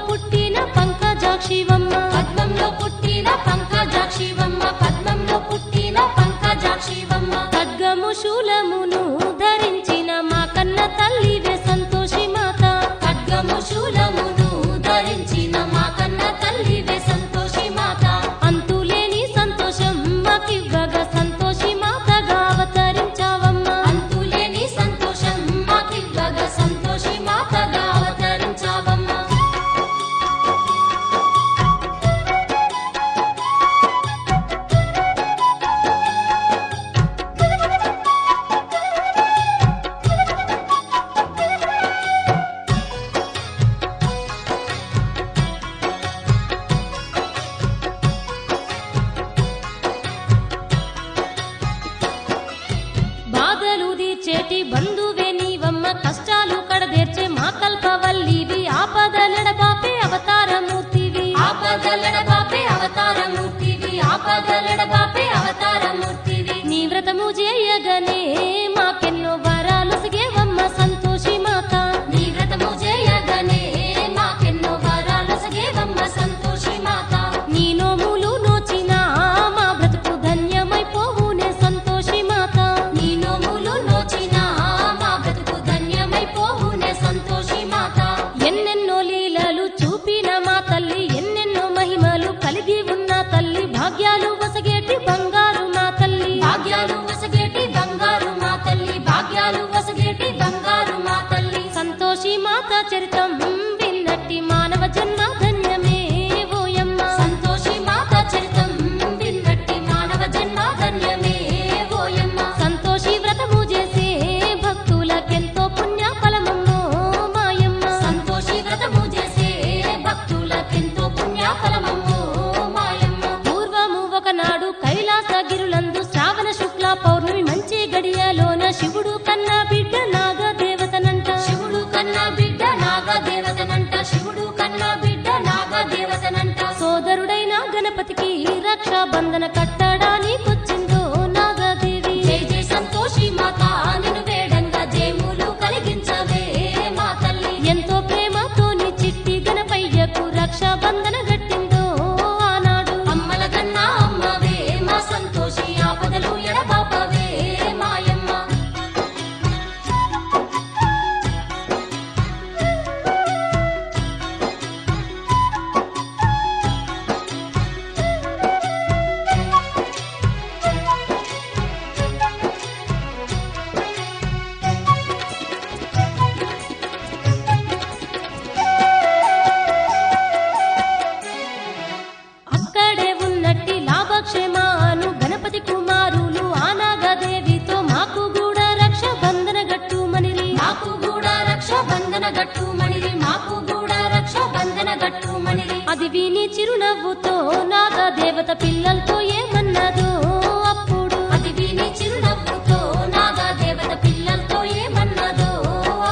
పుట్టిన పంకజాక్షివమ్మ పద్మంలో పుట్టిన పంకజాక్షివమ్మ పద్మంలో పుట్టిన పంకజాక్షివమ్మ ఖడ్గము శూలమును ధరించిన మా కన్న తల్లివే సంతోషి మాత ఖడ్గము శూలమును ధరించిన మా కన్న తల్లివే సంతోషి మాత అంతులేని సంతోషం మాకివ్వగా సంతోషి మాతగా అవతరించావమ్మ అంతులేని సంతోషం మాకివ్వగా సంతోషి మాతగా అవతరించావమ్మ బాధలు తీర్చేటి బంధువే నీవమ్మ కష్టాలు కడదేర్చే మా కల్పవల్లివి ఆపదలెడబాపే అవతారమూర్తివి ఆపదలెడబాపే అవతారమూర్తివి ఆపదలెడబాపే అవతారమూర్తివి నీ వ్రతము చేయగనే మాకెన్నో వరాలు సిగేవమ్మ సంతోషి మాత నీ వ్రతము చేయగనే మాకెన్నో వరాలు సిగేవమ్మ సంతోషి మాత నీ నోములు నోచినా మా బ్రతుకు ధన్యమైపోవునే సంతోషి మాత నీ నోములు నోచినా మా బ్రతుకు ధన్యమైపోవునే సంతోషి మాత ఎన్నెన్నో లీలలు చూపిన మా తల్లి ఎన్నెన్నో మహిమలు కలిగి ఉన్న తల్లి భాగ్యాలు వసగేటి బంగారు మా తల్లి భాగ్యాలు వసగేటి బంగారు మా తల్లి భాగ్యాలు వసగేటి బంగారు మా తల్లి సంతోషి మాత చరితం విన్నట్టి మానవ జన్మ ధన్యమే ఓయమ్మ సంతోషి మాత చరితం విన్నట్టి మానవ జన్మ ధన్యమే ఓయమ్మ సంతోషి వ్రతము చేసే భక్తులకెంతో పుణ్య ఫలమమ్మో మాయమ్మ సంతోషి వ్రతము చేసే భక్తులకెంతో పుణ్య ఫలమమ్మో మాయమ్మ పూర్వము ఒకనాడు కైలాసగిరులందు శ్రావణ శుక్ల పౌర్ణమి మంచి గడియలోన శివుడు కన్నా బిడ్డ నాగదేవతనంట శివుడు కన్నా బిడ్డ నాగదేవతనంట శివుడు కన్నా బిడ్డ నాగదేవతనంట సోదరుడైన గణపతికి రక్షాబంధన కట్టడానికొచ్చిందో నాగదేవి జై జై సంతోషి మాత నిన్ను వేడంగా జయములు కలిగించవే మా తల్లి ఎంతో ప్రేమతోని చిట్టి గణపయ్యకు రక్షాబంధన గట్టిందో ఆనాడు అమ్మల కన్నా అమ్మవే మా సంతోషి ఆపదలు ఎడబాపవే మాయమ్మ అక్కడే ఉన్నట్టి లాభక్షేమాను గణపతి కుమారులు ఆనాగదేవితో మాకు కూడా రక్షాబంధన గట్టుమనిరి మాకు కూడా రక్షాబంధన గట్టుమనిరి మాకు కూడా రక్షాబంధన గట్టుమనిరి అది విని చిరునవ్వుతో నాగదేవత పిల్లలతో ఏమన్నదో అప్పుడు అది విని చిరునవ్వుతో నాగదేవత పిల్లలతో ఏమన్నదో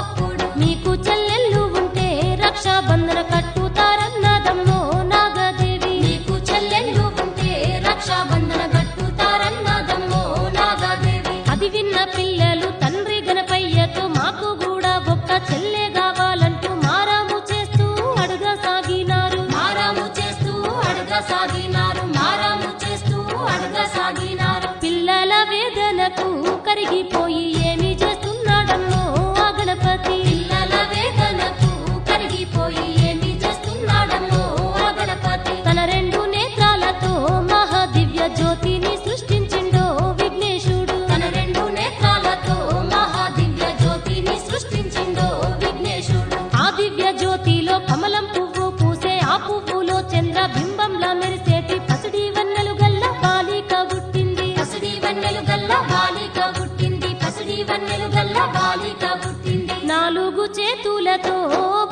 అప్పుడు మీకు చెల్లెళ్ళు ఉంటే రక్షాబంధన కట్టుతారన్నదమ్మో నాగదేవి మీకు చెల్లెళ్ళు ఉంటే రక్షాబంధన కట్టుతారన్నదమ్మో నాగదేవి అది విన్న పిల్లలు తండ్రి గణపయ్యతో మాకు కూడా ఒక్క చెల్లె కావాలంటూ మారాము చేస్తూ అడగసాగినారు మారాము చేస్తూ అడగసాగినారు మారాము చేస్తూ అడగసాగినారు పిల్లల వేదనకు కరిగిపోయి ఏమి చేస్తున్నాడమ్మో ఆ గణపతి పిల్లల వేదనకు కరిగిపోయి ఏమి చేస్తున్నాడమ్మో ఆ గణపతి తన రెండు నేత్రాలతో మహాదివ్య జ్యోతిని సృష్టించిండో విఘ్నేశుడు తన రెండు నేత్రాలతో మహాదివ్య జ్యోతిని సృష్టించిండో విఘ్నేశుడు ఆ దివ్య జ్యోతిలో కమలం పువ్వు పూసే ఆ పువ్వులో చంద్ర బింబంలా మెరిసేటి పసిడి వన్నెలు గల్ల బాలిక పుట్టింది పసిడి వన్నెలు గల్ల బాలిక పుట్టింది పసిడి వన్నెలు గల్ల బాలిక పుట్టింది నాలుగు చేతులతో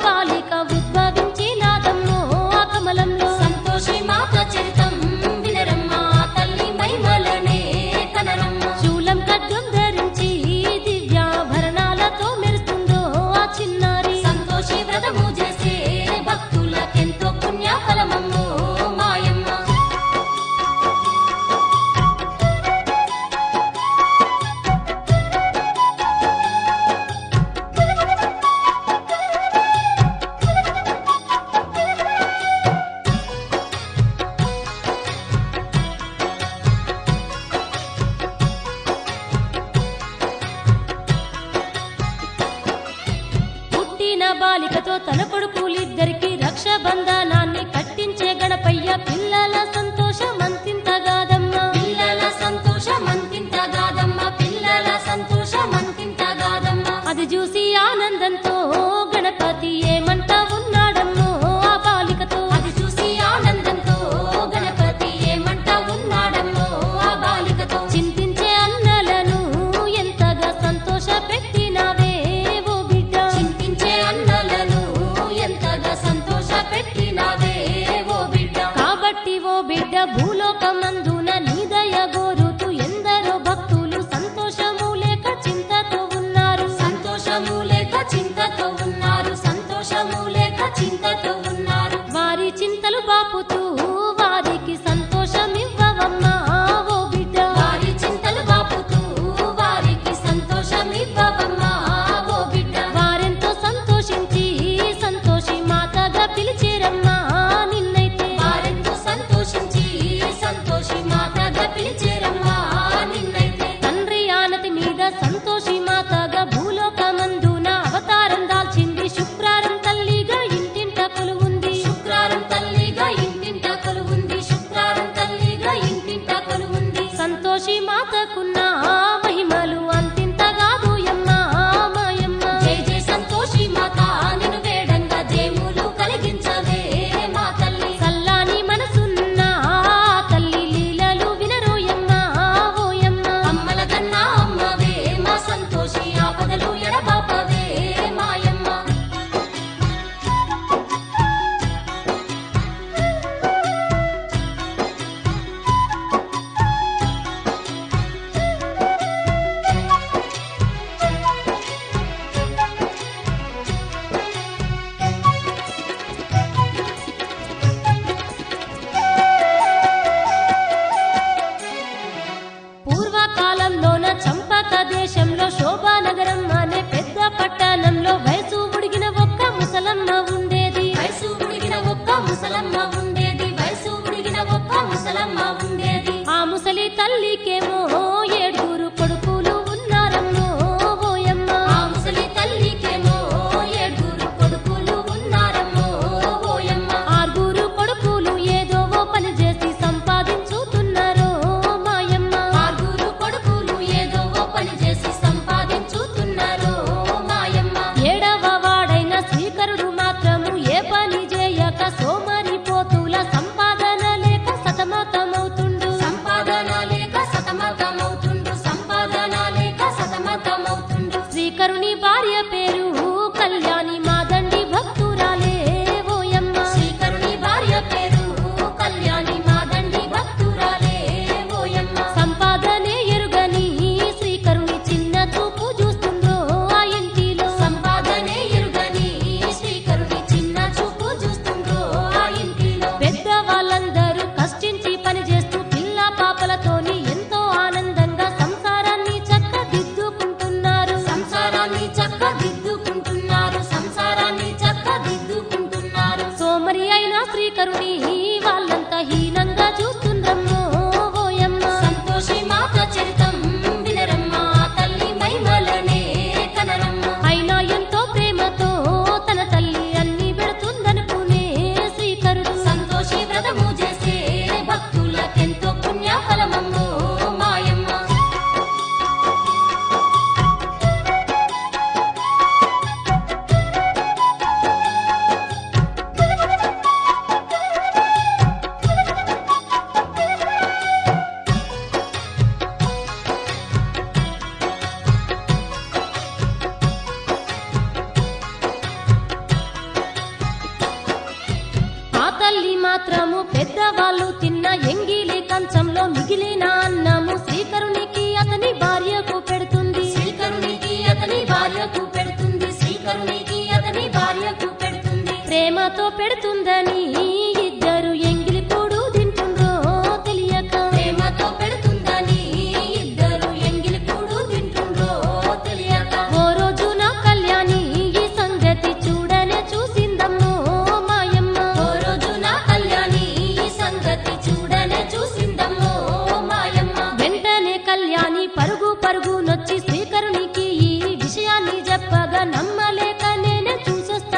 బాలిక ఉద్భవించినాదమ్మో ఆ కమలంలో సంతోషి మాత చరితం వినరమ్మ తల్లి మైమలనే కనరమ్మ శూలం ఖడ్గం ధరించి దివ్యాభరణాలతో మెరుస్తుందో ఆ చిన్నారి సంతోషి వ్రతము చేసే భక్తులకెంతో పుణ్య ఫలమమ్మో మాయమ్మ బాలికతో తన కొడుకులిద్దరికి రక్షబంధనాన్ని కట్టించే గణపయ్య పిల్లల సంతోషమంతింతగాదమ్మ పిల్లల సంతోషమంతింతగాదమ్మ పిల్లల సంతోషమంతింతగాదమ్మ అది చూసి ఆనందంతో గణపతి ఏమంట ఉన్నాడమ్మో ఆ బాలికతో అది చూసి ఆనందంతో గణపతి ఏమంట ఉన్నాడమ్మో ఆ బాలికతో చింతించే అన్నలను ఎంతగా సంతోష పెట్టినావే ఓ బిడ్డ చింతించే అన్నలను ఎంతగా సంతోష పెట్టినావే ఓ బిడ్డ కాబట్టి ఓ బిడ్డ భూలోకమందున నీ దయ గోరుతూ ఎందరో భక్తులు సంతోషము లేక చింతతో ఉన్నారు సంతోషము లేక చింతతో ఉన్నారు సంతోషము లేక చింతతో ఉన్నారు వారి చింతలు బాపుతూ వారికి సంతోషమివ్వవమ్మా ఓ బిడ్డ వారి చింతలు బాపుతూ వారికి సంతోషమివ్వవమ్మా ఓ బిడ్డ వారెంతో సంతోషించి సంతోషి మాతగా పిలిచేరమ్మా నిన్నైతే వారెంతో సంతోషించి సంతోషి మాతగా పిలిచేరమ్మా నిన్నైతే తండ్రి ఆనతి మీద సంతోషి మాతగా భూలోకమందున అవతారం దాల్చింది శుక్రారం తల్లిగా ఇంటింట కొలువుంది శుక్రారం తల్లిగా ఇంటింట కొలువుంది శుక్రారం తల్లిగా ఇంటింట కొలువుంది సంతోషి మాతకున్న మహిమలు అంతింతగాదు యమ్మా మాయమ్మ జై జై సంతోషి మాత నిన్ను వేడంగా జయములు కలిగించవే మా తల్లి సల్లాని మనసున్న తల్లి లీలలు వినరోయమ్మా ఓయమ్మ అమ్మల కన్నా అమ్మవే మా సంతోషి ఆపదలు ఎడబాపవే మాయమ్మ పూర్వకాలంలోన చంపక దేశంలో శోభానగరం అనే పెద్ద పట్టణంలో వయసు ఉడిగిన ఒక్క ముసలమ్మ ఉండేది వయసు ఉడిగిన ఒక్క ముసలమ్మ ఉండేది వయసు ఉడిగిన ఒక్క ముసలమ్మ ఉండేది ఆ ముసలి తల్లికేమో 7 కొడుకులు ఉన్నారమ్మో ఓయమ్మ ఆ ముసలి తల్లికేమో 7 కొడుకులు ఉన్నారమ్మో ఓయమ్మ 6 కొడుకులు ఏదో ఓ పని చేసి సంపాదించుతున్నారో మాయమ్మ 6 కొడుకులు ఏదో ఓ పని చేసి సంపాదించుతున్నారో మాయమ్మ 7వ వాడైన శ్రీకరుడు మాత్రము ఏ పని చేయక సోమరి పోతుల సంపాదన లేక సతమతమవుతుండు సంపాదన లేక సతమతమవుతుండు సంపాదన లేక సతమతమవుతుండు శ్రీకరుని భార్య పేరు కళ్యాణి మాదండి భక్తురాలే ఓయమ్మ శ్రీకరుని భార్య పేరు కళ్యాణి మాదండి భక్తురాలే ఓయమ్మ సంపాదనే ఎరుగని శ్రీకరుని చిన్న చూపు చూస్తుందో ఆ ఇంటిలో సంపాదనే ఎరుగని శ్రీకరుని చిన్న చూపు చూస్తుందో ఆ ఇంటిలో పెద్దవాళ్ళందరూ కష్టించి పని చేస్తూ పిల్ల పాపలతోని ఎంతో ఆనందంగా సంసారాన్ని చక్కదిద్దుకుంటున్నారు సంసారాన్ని చక్కదిద్దుకుంటున్నారు సంసారాన్ని చక్కదిద్దుకుంటున్నారు సోమరి అయిన శ్రీకరుని వాళ్ళంతా హీనంగా చూస్తుండ్రమ్మో ఓయమ్మ సంతోషి మాత చరితం వినరమ్మ తల్లి మహిమలనే కనరమ్మ అయినా ఎంతో ప్రేమతో తన తల్లి అన్ని పెడుతుందనుకునే శ్రీకరుడు సంతోషి వ్రతము చేసే భక్తులకెంతో పుణ్యఫలమమ్మో మాయమ్మ ఆ తల్లి మాత్రము పెద్దవాళ్ళు తిన్న ఎంగిలి కంచంలో మిగిలిన అన్నము శ్రీకరునికి అతని భార్యకు పెడుతుంది శ్రీకరునికి అతని భార్యకు పెడుతుంది శ్రీకరునికి అతని భార్యకు పెడుతుంది ప్రేమతో పెడుతుందని ఇద్దరు ఎంగిలి కూడు తింటుండ్రో తెలియక ప్రేమతో పెడుతుందని ఇద్దరు ఎంగిలి కూడు తింటుండ్రో తెలియక ఓ రోజు నా కళ్యాణి ఈ సంగతి చూడనే చూసిందమ్మో మాయమ్మ ఓ రోజు నా కళ్యాణి ఈ సంగతి చూడనే చూసిందమ్మో మాయమ్మ వెంటనే కళ్యాణి పరుగు పరుగునొచ్చి శ్రీకరునికి ఈ విషయాన్ని చెప్పగా నమ్మలేక నేనే చూసొస్తా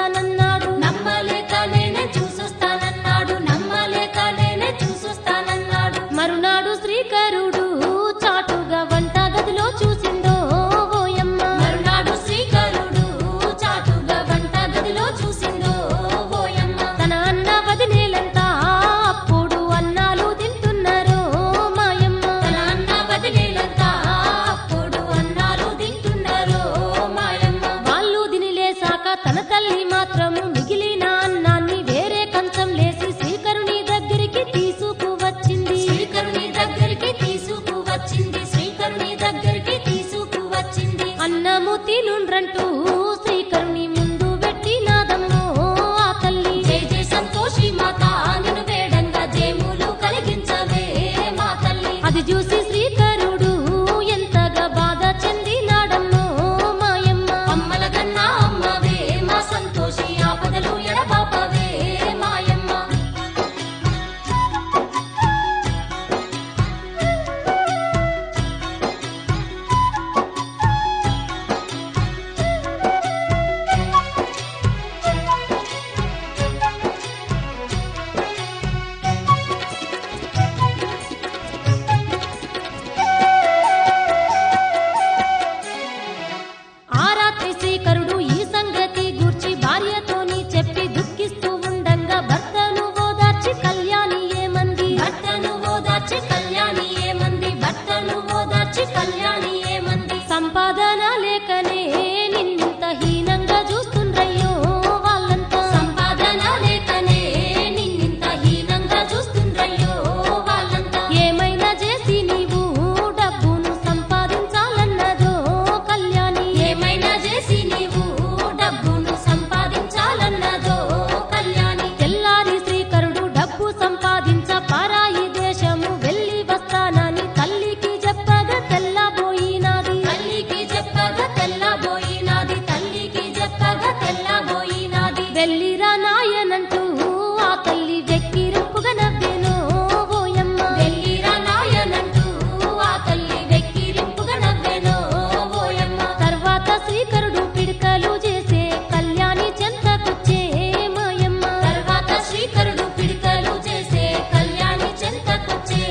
తినుండ్రంటూ శ్రీకరుని ముందు పెట్టినాదమ్మో ఆ తల్లి. జై జై సంతోషి మాత నిన్ను వేడంగా జయములు కలిగించవే మా తల్లి. అది చూసి శ్రీకరుడు ఎంతగా బాధ చెందినాడమ్మో మాయమ్మ. అమ్మల కన్నా అమ్మవే మా సంతోషి ఆపదలు ఎడబాపవే మాయమ్మ. ఆ రాత్రి శ్రీకరుడు ఈ సంగతి గూర్చి భార్యతోని చెప్పి దుఃఖిస్తూ ఉండంగా భర్తను ఓదార్చి కళ్యాణి ఏమంది. భర్తను ఓదార్చి కళ్యాణి ఏమంది. భర్తను ఓదార్చి కళ్యాణి ఏమంది. సంపాదన లేకనే నిన్నింత హీనంగా చూస్తుండ్రయ్యో వాళ్ళంతా. సంపాదన లేకనే నిన్నింత హీనంగా చూస్తుండ్రయ్యో వాళ్ళంతా. ఏమైనా చేసి నీవు డబ్బును సంపాదించాలన్నదో కళ్యాణి. ఏమైనా చేసి నీవు డబ్బును సంపాదించాలన్నదో కళ్యాణి. తెల్లారి శ్రీకరుడు డబ్బు సంపాదించ పరాయి దేశము వెళ్ళి వస్తానని తల్లికి చెప్పగా తెల్లబోయినాది. తల్లికి చెప్పగా తెల్లబోయినాది. తల్లికి చెప్పగా తెల్లబోయినాది. వెళ్ళిరా నాయనంటూ ఆ తల్లి వెక్కిరింపుగా నవ్వెనో ఓయమ్మ. వెళ్ళిరా నాయనంటూ ఆ తల్లి వెక్కిరింపుగా నవ్వెనో ఓయమ్మ. తర్వాత శ్రీకరుడు పిడకలు చేసే కళ్యాణి చెంతకొచ్చే మాయమ్మ. తర్వాత శ్రీకరుడు పిడకలు చేసే కళ్యాణి చెంతకొచ్చే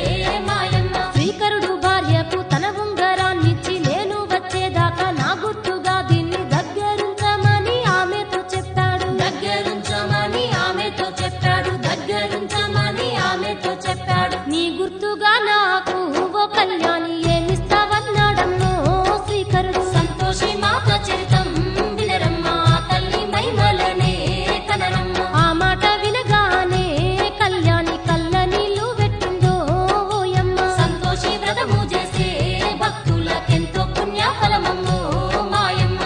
మాయమ్మ. శ్రీకరుడు భార్యకు తన ఉంగరాన్నిచ్చి నేను వచ్చేదాకా నా గుర్తుగా దీన్ని దగ్గరుంచమని ఆమెతో చెప్పాడు. దగ్గరుంచమని ఆమెతో చెప్పాడు. దగ్గరుంచమని ఆమెతో చెప్పాడు. నీ గుర్తుగా నాకు ఓ కళ్యాణి ఏమిస్తావన్నాడమ్మో శ్రీకరుడు. సంతోషి మాత చరితం వినరమ్మ తల్లి మైమలనే కనరమ్మ. ఆ మాట వినగానే కళ్యాణి కళ్ళ నీళ్లు పెట్టిందో ఓయమ్మ. సంతోషి వ్రతము చేసే భక్తులకెంతో పుణ్యఫలమమ్మో మాయమ్మ.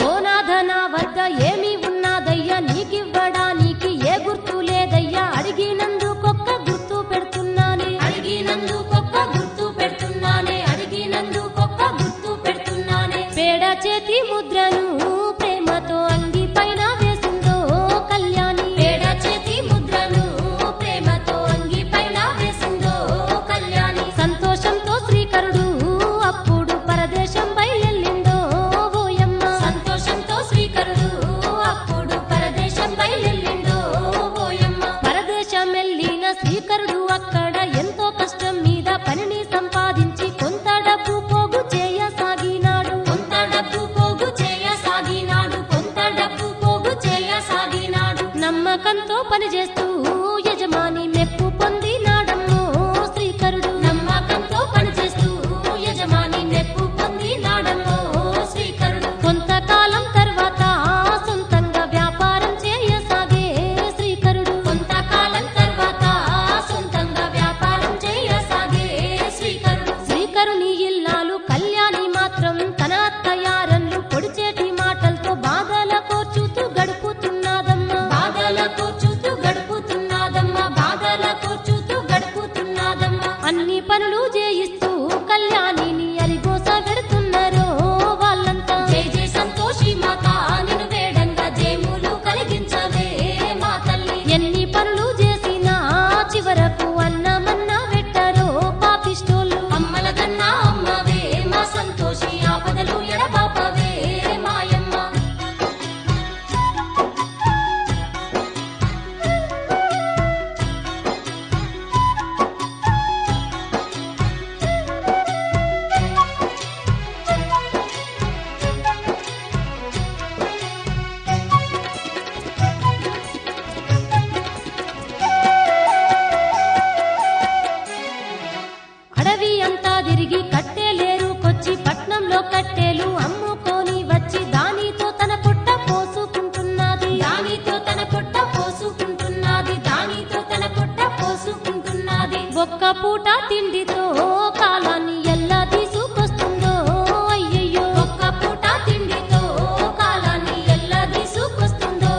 గోనాథన వద్ద ఏమి ఉన్నదయ్యా నీకివ్వడానికి ఏ గుర్తు లేదయ్యా. అడిగినందుకొక్క గుర్తు పెడుతున్నానే. అడిగినందుకొక్క గుర్తు పెడుతున్నానే. అడిగినందుకొక్క గుర్తు పెడుతున్నానే. పేడ చేతి ముద్రను ప్రేమతో అంగి పైన వేసిందో కళ్యాణి. పేడ చేతి ముద్రను ప్రేమతో అంగి పైన వేసిందో కళ్యాణి. సంతోషంతో శ్రీకరుడు అప్పుడు పరదేశం బయలుదేరిందో ఓయమ్మ. సంతోషంతో శ్రీకరుడు అప్పుడు పరదేశం బయలుదేరిందో ఓయమ్మ. పరదేశం వెళ్ళిన శ్రీకరుడు అక్కడ ఎంతో కష్టం మీద పనిని సంపాదించి కొంత డబ్బు పోగు చేయసాగినాడు. కొంత డబ్బు పోగు చేయసాగినాడు. కొంత డబ్బు పోగు చేయసాగినాడు. నమ్మకంతో పనిచేస్తూ యజమాని మెప్పు పొందినాడమ్మో శ్రీకరుడు. నమ్మకంతో పనిచేస్తూ యజమాని మెప్పు పొందినాడమ్మో శ్రీకరుడు. కొంతకాలం తర్వాత సొంతంగా వ్యాపారం చేయసాగే శ్రీకరుడు. కొంతకాలం తర్వాత సొంతంగా వ్యాపారం చేయసాగే శ్రీకరుడు. శ్రీకరుని ఇల్లాలు కళ్యాణి మాత్రం తన అత్తయారన్లు పొడిచేటి మాటలతో బాధల కోర్చుతూ గడుపుతున్నదమ్మ. బాధల కోర్చుతూ గడుపుతున్నదమ్మ. బాధ ఒక్క పూట తిండితో కాలాన్ని ఎలా తీసుకొస్తుందో అయ్యయ్యో ఒక్క పూట తిండితో కాలాన్ని ఎలా తీసుకొస్తుందో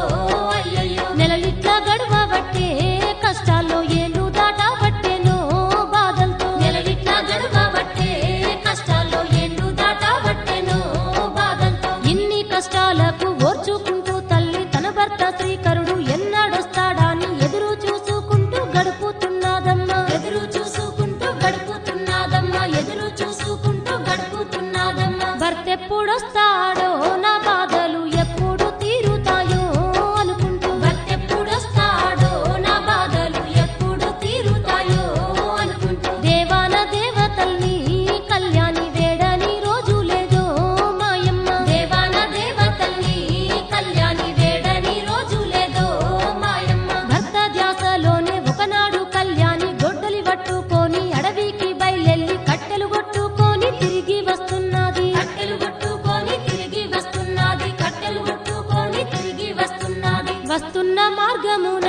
అయ్యయ్యో నెలలిట్లా గడవబట్టే కష్టాల్లో ఏళ్ళు దాటబట్టేనో బాధలతో నెలలిట్లా గడవబట్టే కష్టాల్లో ఏళ్ళు దాటబట్టేనో బాధలతో ఇన్ని కష్టాలకు ఓర్చుకుంటూ తల్లి తన భర్త శ్రీకరుడు ఎన్నాడొస్తాడని ఎదురు చూసుకుంటూ గడుపుతున్నదమ్మా ఎదురు చూసుకుంటూ గడుపుతున్నదమ్మా ఎదురు చూసుకుంటూ గడుపుతున్నదమ్మా భర్త ఎప్పుడొస్తాడో నా బాధలు ఎప్పుడు తీరుతాయో అనుకుంటూ భర్త ఎప్పుడొస్తాడో నా బాధలు ఎప్పుడు తీరుతాయో అనుకుంటూ దేవాన దేవతల్ని కళ్యాణి వేడని రోజు లేదో మాయమ్మ దేవాన దేవతల్ని కళ్యాణి వేడని రోజు లేదో మాయమ్మ భర్త ధ్యాసలోనే ఒకనాడు కళ్యాణి గొడ్డలి పట్టుకొని అడవికి బయలెల్లి కట్టెలు కొట్టుకొని తిరిగి వస్తున్నది కట్టెలు కొట్టుకొని తిరిగి వస్తున్నది కట్టెలు కొట్టుకొని తిరిగి వస్తున్నది వస్తున్న మార్గమున